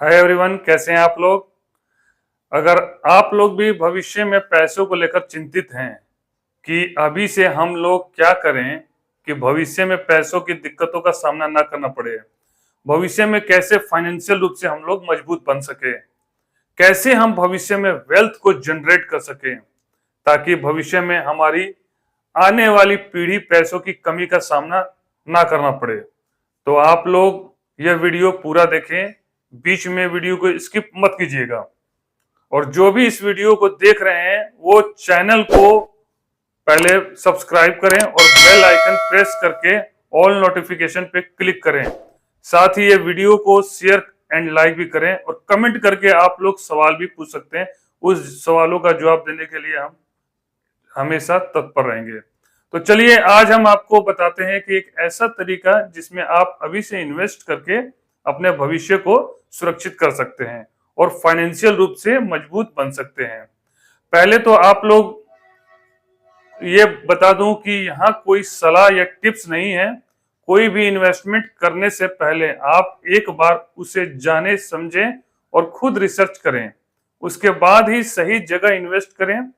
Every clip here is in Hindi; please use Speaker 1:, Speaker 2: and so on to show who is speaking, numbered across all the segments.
Speaker 1: हाय एवरीवन, कैसे हैं आप लोग। अगर आप लोग भी भविष्य में पैसों को लेकर चिंतित हैं कि अभी से हम लोग क्या करें कि भविष्य में पैसों की दिक्कतों का सामना ना करना पड़े, भविष्य में कैसे फाइनेंशियल रूप से हम लोग मजबूत बन सके, कैसे हम भविष्य में वेल्थ को जनरेट कर सकें ताकि भविष्य में हमारी आने वाली पीढ़ी पैसों की कमी का सामना ना करना पड़े, तो आप लोग यह वीडियो पूरा देखें। बीच में वीडियो को स्किप मत कीजिएगा। और जो भी इस वीडियो को देख रहे हैं वो चैनल को पहले सब्सक्राइब करें और बेल आइकन प्रेस करके ऑल नोटिफिकेशन पे क्लिक करें। साथ ही ये वीडियो को शेयर एंड लाइक भी करें और कमेंट करके आप लोग सवाल भी पूछ सकते हैं। उस सवालों का जवाब देने के लिए हम हमेशा तत्पर रहेंगे। तो चलिए आज हम आपको बताते हैं कि एक ऐसा तरीका जिसमें आप अभी से इन्वेस्ट करके अपने भविष्य को सुरक्षित कर सकते हैं और फाइनेंशियल रूप से मजबूत बन सकते हैं। पहले तो आप लोग ये बता दूं कि यहाँ कोई सलाह या टिप्स नहीं है। कोई भी इन्वेस्टमेंट करने से पहले आप एक बार उसे जाने समझें और खुद रिसर्च करें, उसके बाद ही सही जगह इन्वेस्ट करें।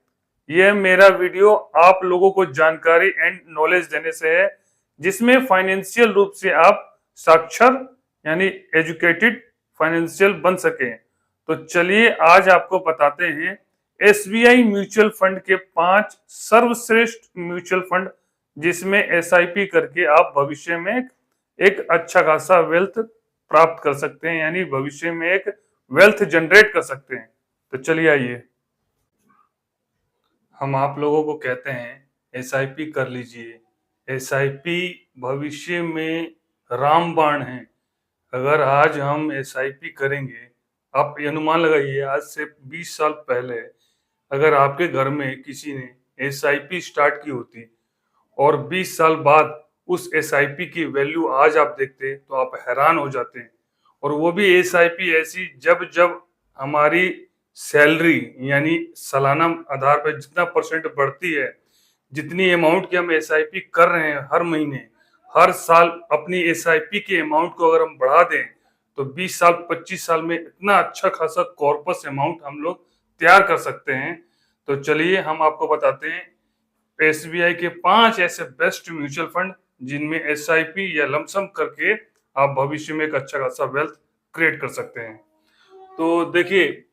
Speaker 1: यह मेरा वीडियो आप लोगों को जानकारी एंड नॉलेज देने से है, जिसमें फाइनेंशियल रूप से आप साक्षर यानी एजुकेटेड फाइनेंशियल बन सके। तो चलिए आज आपको बताते हैं एसबीआई म्यूचुअल फंड के 5 सर्वश्रेष्ठ म्यूचुअल फंड जिसमें एसआईपी करके आप भविष्य में एक अच्छा खासा वेल्थ प्राप्त कर सकते हैं, यानी भविष्य में एक वेल्थ जनरेट कर सकते हैं। तो चलिए आइए, हम आप लोगों को कहते हैं एसआईपी कर लीजिए। एसआईपी भविष्य में रामबाण है। अगर आज हम एसआईपी करेंगे, आप ये अनुमान लगाइए आज से 20 साल पहले अगर आपके घर में किसी ने एसआईपी स्टार्ट की होती और 20 साल बाद उस एसआईपी की वैल्यू आज आप देखते तो आप हैरान हो जाते हैं। और वो भी एसआईपी ऐसी जब जब हमारी सैलरी यानी सालाना आधार पर जितना परसेंट बढ़ती है, जितनी अमाउंट की हम एसआईपी कर रहे हैं हर महीने हर साल अपनी एसआईपी के अमाउंट को अगर हम बढ़ा दें तो 20 साल 25 साल में इतना अच्छा खासा कॉर्पस अमाउंट हम लोग तैयार कर सकते हैं। तो चलिए हम आपको बताते हैं एसबीआई के 5 ऐसे बेस्ट म्यूचुअल फंड जिनमें एसआईपी या लमसम करके आप भविष्य में एक अच्छा खासा वेल्थ क्रिएट कर सकते हैं। तो देखिए,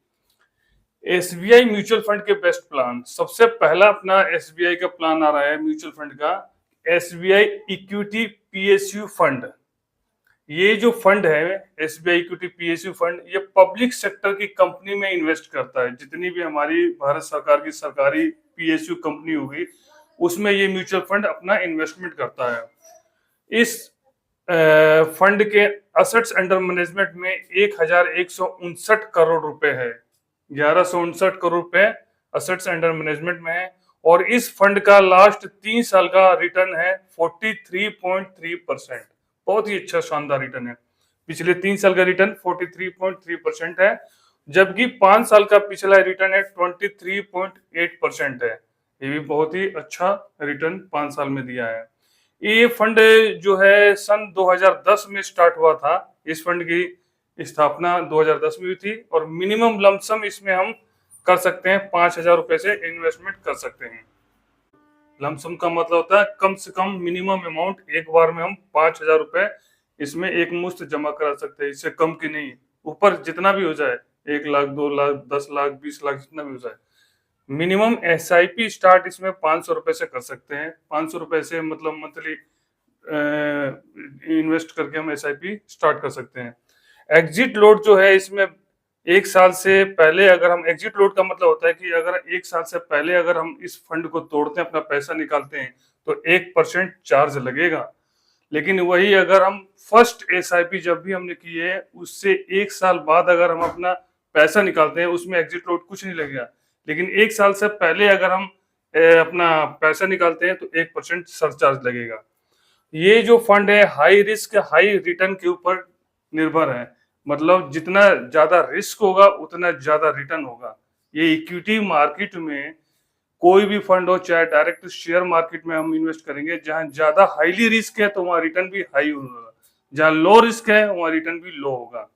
Speaker 1: एसबीआई म्यूचुअल फंड के बेस्ट प्लान, सबसे पहला अपना एसबीआई का प्लान आ रहा है म्यूचुअल फंड का, एसबीआई इक्विटी पीएसयू फंड। ये जो फंड है एसबीआई इक्विटी पीएसयू फंड, ये पब्लिक सेक्टर की कंपनी में इन्वेस्ट करता है। जितनी भी हमारी भारत सरकार की सरकारी पीएसयू कंपनी होगी उसमें ये म्यूचुअल फंड अपना इन्वेस्टमेंट करता है। इस फंड के असेट्स अंडर मैनेजमेंट में 1159 करोड़ रुपए है। 1159 करोड़ रुपए असेट्स अंडर मैनेजमेंट में है। और इस फंड का लास्ट 3 साल का रिटर्न है 43.3%। बहुत ही अच्छा शानदार रिटर्न है। पिछले 3 साल का रिटर्न 43.3% है, जबकि 5 साल का पिछला रिटर्न है 23.8% है। ये भी बहुत ही अच्छा रिटर्न 5 साल में दिया है। ये फंड जो है सन 2010 में स्टार्ट हुआ था। इस फंड की स्थापना 2010 में हुई थी और मिनिमम लमसम इसमें हम कर सकते हैं 5,000 रुपए से इन्वेस्टमेंट कर सकते हैं। लमसम का मतलब होता है कम से कम मिनिमम अमाउंट, एक बार में हम 5,000 रुपए इसमें एक मुश्त जमा करा सकते हैं। इससे कम की नहीं, ऊपर जितना भी हो जाए 1 लाख 2 लाख 10 लाख 20 लाख जितना भी हो जाए, मिनिमम एसआईपी स्टार्ट इसमें 500 रुपए से कर सकते हैं। 500 रुपए से मतलब मंथली इन्वेस्ट करके हम एसआईपी स्टार्ट कर सकते हैं। एग्जिट लोड जो है इसमें 1 साल से पहले, अगर हम एग्जिट लोड का मतलब होता है कि अगर 1 साल से पहले अगर हम इस फंड को तोड़ते हैं, अपना पैसा निकालते हैं तो 1% चार्ज लगेगा। लेकिन वही अगर हम फर्स्ट एसआईपी जब भी हमने की है उससे 1 साल बाद अगर हम अपना पैसा निकालते हैं उसमें एग्जिट लोड कुछ नहीं लगेगा। लेकिन 1 साल से पहले अगर हम अपना पैसा निकालते हैं तो 1% सरचार्ज लगेगा। ये जो फंड है हाई रिस्क हाई रिटर्न के ऊपर निर्भर है, मतलब जितना ज्यादा रिस्क होगा उतना ज्यादा रिटर्न होगा। ये इक्विटी मार्केट में कोई भी फंड हो, चाहे डायरेक्ट शेयर मार्केट में हम इन्वेस्ट करेंगे, जहां ज्यादा हाईली रिस्क है तो वहां रिटर्न भी हाई होगा, जहां लो रिस्क है वहां रिटर्न भी लो होगा।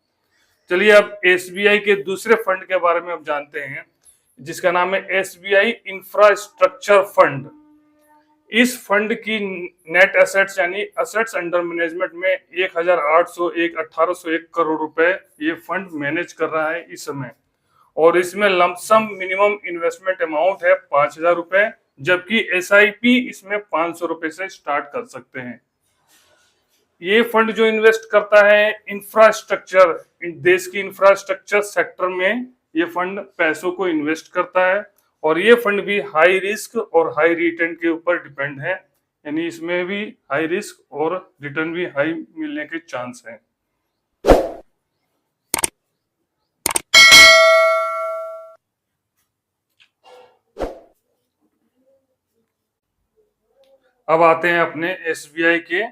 Speaker 1: चलिए अब एसबीआई के दूसरे फंड के बारे में अब जानते हैं, जिसका नाम है एसबीआई इंफ्रास्ट्रक्चर फंड। इस फंड की नेट एसेट्स यानी एसेट्स अंडर मैनेजमेंट में 1801 करोड़ रुपए ये फंड मैनेज कर रहा है इस समय। और इसमें लमसम मिनिमम इन्वेस्टमेंट अमाउंट है 5,000 रुपए, जबकि एसआईपी इसमें 500 रुपए से स्टार्ट कर सकते हैं। ये फंड जो इन्वेस्ट करता है इंफ्रास्ट्रक्चर, देश की इंफ्रास्ट्रक्चर सेक्टर में ये फंड पैसों को इन्वेस्ट करता है। और ये फंड भी हाई रिस्क और हाई रिटर्न के ऊपर डिपेंड है, यानी इसमें भी हाई रिस्क और रिटर्न भी हाई मिलने के चांस है। अब आते हैं अपने एसबीआई के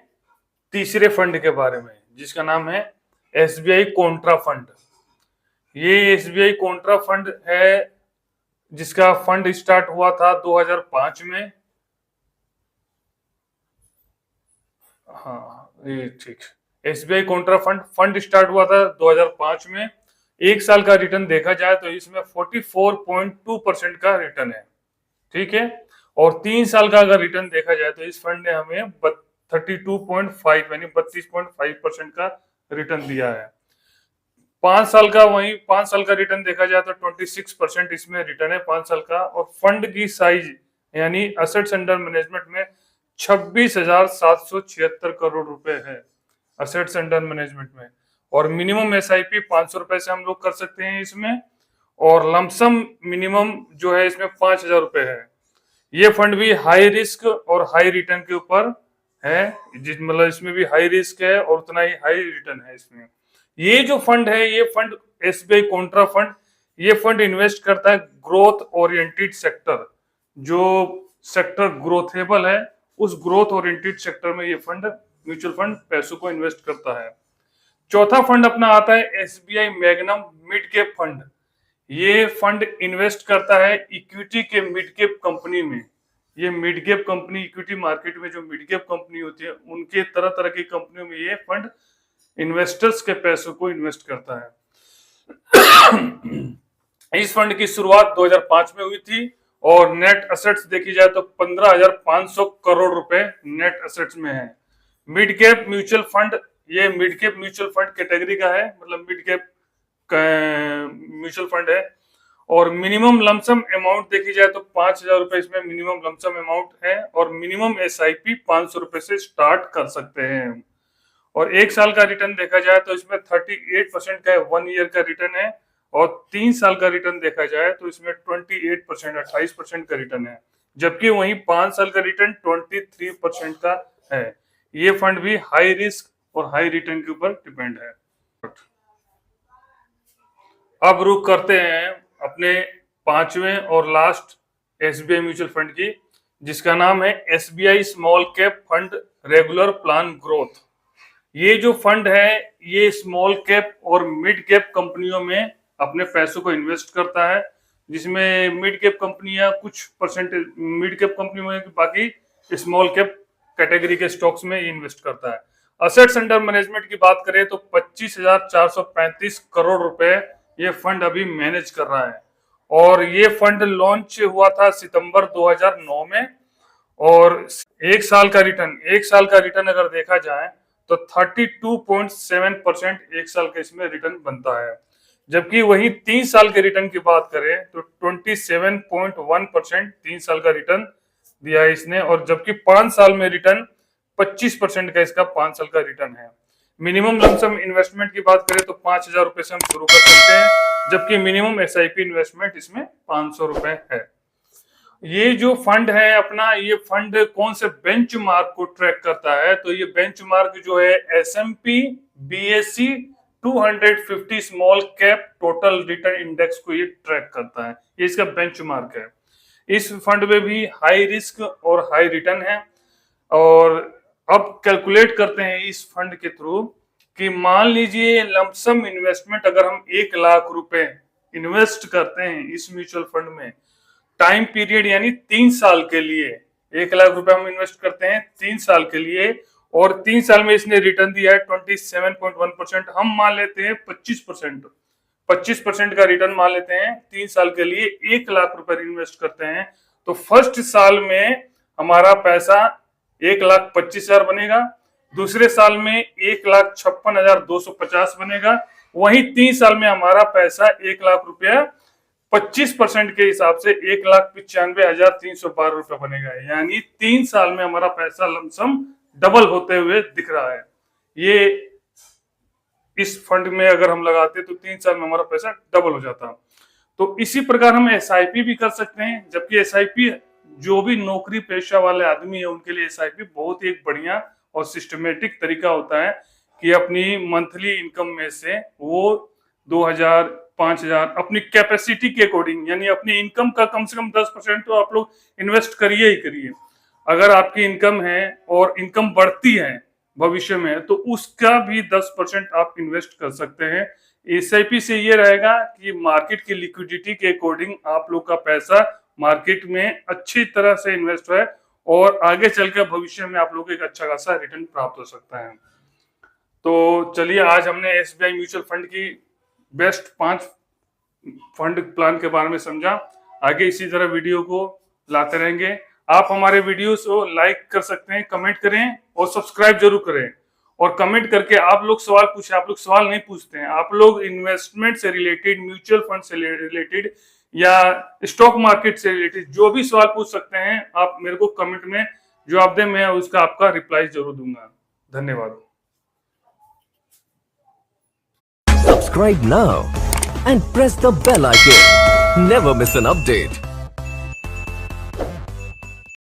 Speaker 1: तीसरे फंड के बारे में, जिसका नाम है एसबीआई कॉन्ट्रा फंड। ये एसबीआई कॉन्ट्रा फंड है जिसका फंड स्टार्ट हुआ था 2005 में। हाँ ये ठीक, एसबीआई कॉन्ट्रा फंड स्टार्ट हुआ था 2005 में। एक साल का रिटर्न देखा जाए तो इसमें 44.2% का रिटर्न है, ठीक है। और 3 साल का अगर रिटर्न देखा जाए तो इस फंड ने हमें 32.5 यानी 32.5% का रिटर्न दिया है। 5 साल का, वही 5 साल का रिटर्न देखा जाए तो 26% इसमें रिटर्न है 5 साल का। और फंड की साइज यानी असेट्स अंडर मैनेजमेंट में 26,776 करोड़ रुपए है असेट्स अंडर मैनेजमेंट में। और मिनिमम एसआईपी 500 रुपए से हम लोग कर सकते हैं इसमें। और लमसम मिनिमम जो है इसमें 5,000 रुपए है। ये फंड भी हाई रिस्क और हाई रिटर्न के ऊपर है, मतलब इसमें भी हाई रिस्क है और उतना ही हाई रिटर्न है इसमें। ये जो फंड है, ये फंड एसबीआई कॉन्ट्रा फंड, ये फंड इन्वेस्ट करता है ग्रोथ ओरिएंटेड सेक्टर। जो सेक्टर ग्रोथेबल है उस ग्रोथ ओरिएंटेड सेक्टर में ये फंड, म्यूचुअल फंड, पैसों को इन्वेस्ट करता है। चौथा फंड अपना आता है SBI magnum mid cap fund. ये फंड इन्वेस्ट करता है इक्विटी के मिड कैप कंपनी में। ये mid cap company, equity market में जो मिड कैप कंपनी होती है उनके तरह तरह की कंपनियों में ये फंड इन्वेस्टर्स के पैसों को इन्वेस्ट करता है। इस फंड की शुरुआत 2005 में हुई थी और नेट एसेट्स देखी जाए तो 15,500 करोड़ रुपए नेट एसेट्स में है। मिड कैप म्यूचुअल फंड, ये mid cap mutual fund category का है, मतलब मिड कैप म्यूचुअल फंड है। और मिनिमम लमसम अमाउंट देखी जाए तो 5,000 रुपए इसमें मिनिमम लमसम अमाउंट है। और मिनिमम एसआईपी 500 रुपए से स्टार्ट कर सकते हैं। और 1 साल का रिटर्न देखा जाए तो इसमें 38% का 1 ईयर का रिटर्न है। और 3 साल का रिटर्न देखा जाए तो इसमें 28%, 28% का रिटर्न है। जबकि वहीं 5 साल का रिटर्न 23% का है। ये फंड भी हाई रिस्क और हाई रिटर्न के ऊपर डिपेंड है। अब रुक करते हैं अपने पांचवें और लास्ट एसबीआई म्यूचुअल फंड की, जिसका नाम है SBI small cap fund regular plan growth. ये जो फंड है ये स्मॉल कैप और मिड कैप कंपनियों में अपने पैसों को इन्वेस्ट करता है, जिसमें मिड कैप कंपनियां कुछ परसेंटेज मिड कैप कंपनी में, बाकी स्मॉल कैप कैटेगरी के स्टॉक्स में इन्वेस्ट करता है। असेट्स अंडर मैनेजमेंट की बात करें तो 25,435 करोड़ रुपए ये फंड अभी मैनेज कर रहा है। और ये फंड लॉन्च हुआ था सितंबर 2009 में। और 1 साल का रिटर्न अगर देखा जाए तो 32.7% 1 साल का इसमें रिटर्न बनता है। जबकि वही 3 साल के रिटर्न की बात करें तो 27.1% 3 साल का रिटर्न दिया है इसने। और जबकि 5 साल में रिटर्न 25% का इसका 5 साल का रिटर्न है। मिनिमम लमसम इन्वेस्टमेंट की बात करें तो 5,000 रुपए से हम शुरू कर सकते हैं, जबकि मिनिमम एसआईपी इन्वेस्टमेंट इसमें 500 रुपए है। ये जो फंड है अपना, ये फंड कौन से बेंचमार्क को ट्रैक करता है, तो ये बेंचमार्क जो है S&P BSE 250 small cap total return index को ये ट्रैक करता है। ये इसका बेंचमार्क है। इस फंड में भी हाई रिस्क और हाई रिटर्न है। और अब कैलकुलेट करते हैं इस फंड के थ्रू कि मान लीजिए लमसम इन्वेस्टमेंट अगर हम 1 लाख रुपए इन्वेस्ट करते हैं इस म्यूचुअल फंड में, टाइम पीरियड यानी 3 साल के लिए 1 लाख रुपए हम इन्वेस्ट करते हैं 3 साल के लिए। और 3 साल में इसने रिटर्न दिया है 27.1%। हम मान लेते हैं 25% का रिटर्न मान लेते हैं। 3 साल के लिए 1 लाख रुपए इन्वेस्ट करते हैं तो फर्स्ट साल में हमारा पैसा 1,25,000 बनेगा, दूसरे साल में 1,56,250 बनेगा, वहीं 3 साल में हमारा पैसा 1 लाख रुपया 25% के हिसाब से 1,95,312 रुपए बनेगा। यानी 3 साल में हमारा पैसा लमसम डबल होते हुए दिख रहा है। ये इस फंड में अगर हम लगाते तो 3 साल में हमारा पैसा डबल हो जाता। तो इसी प्रकार हम एसआईपी भी कर सकते हैं, जबकि एसआईपी जो भी नौकरी पेशा वाले आदमी है उनके लिए एसआईपी बहुत ही एक बढ़िया और सिस्टमेटिक तरीका होता है कि अपनी मंथली इनकम में से वो 2,000 5,000 अपनी कैपेसिटी के अकॉर्डिंग, यानी अपनी इनकम का कम से कम 10% तो आप लोग इन्वेस्ट करिए ही करिए। अगर आपकी इनकम है और इनकम बढ़ती है भविष्य में तो उसका भी 10% आप इन्वेस्ट कर सकते हैं। एसआईपी से ये रहेगा कि मार्केट की लिक्विडिटी के अकॉर्डिंग आप लोग का पैसा मार्केट में अच्छी तरह से इन्वेस्ट है और आगे चलकर भविष्य में आप लोग को एक अच्छा खासा रिटर्न प्राप्त हो सकता है। तो चलिए, आज हमने एसबीआई म्यूचुअल फंड की बेस्ट 5 फंड प्लान के बारे में समझा। आगे इसी तरह वीडियो को लाते रहेंगे। आप हमारे वीडियोस को लाइक कर सकते हैं, कमेंट करें और सब्सक्राइब जरूर करें। और कमेंट करके आप लोग सवाल पूछें। आप लोग सवाल नहीं पूछते हैं, आप लोग इन्वेस्टमेंट से रिलेटेड, म्यूचुअल फंड से रिलेटेड या स्टॉक मार्केट से रिलेटेड जो भी सवाल पूछ सकते हैं, आप मेरे को कमेंट में जवाब दें, मैं उसका आपका रिप्लाई जरूर दूंगा। धन्यवाद।
Speaker 2: Subscribe now and press the bell icon. Never miss an update.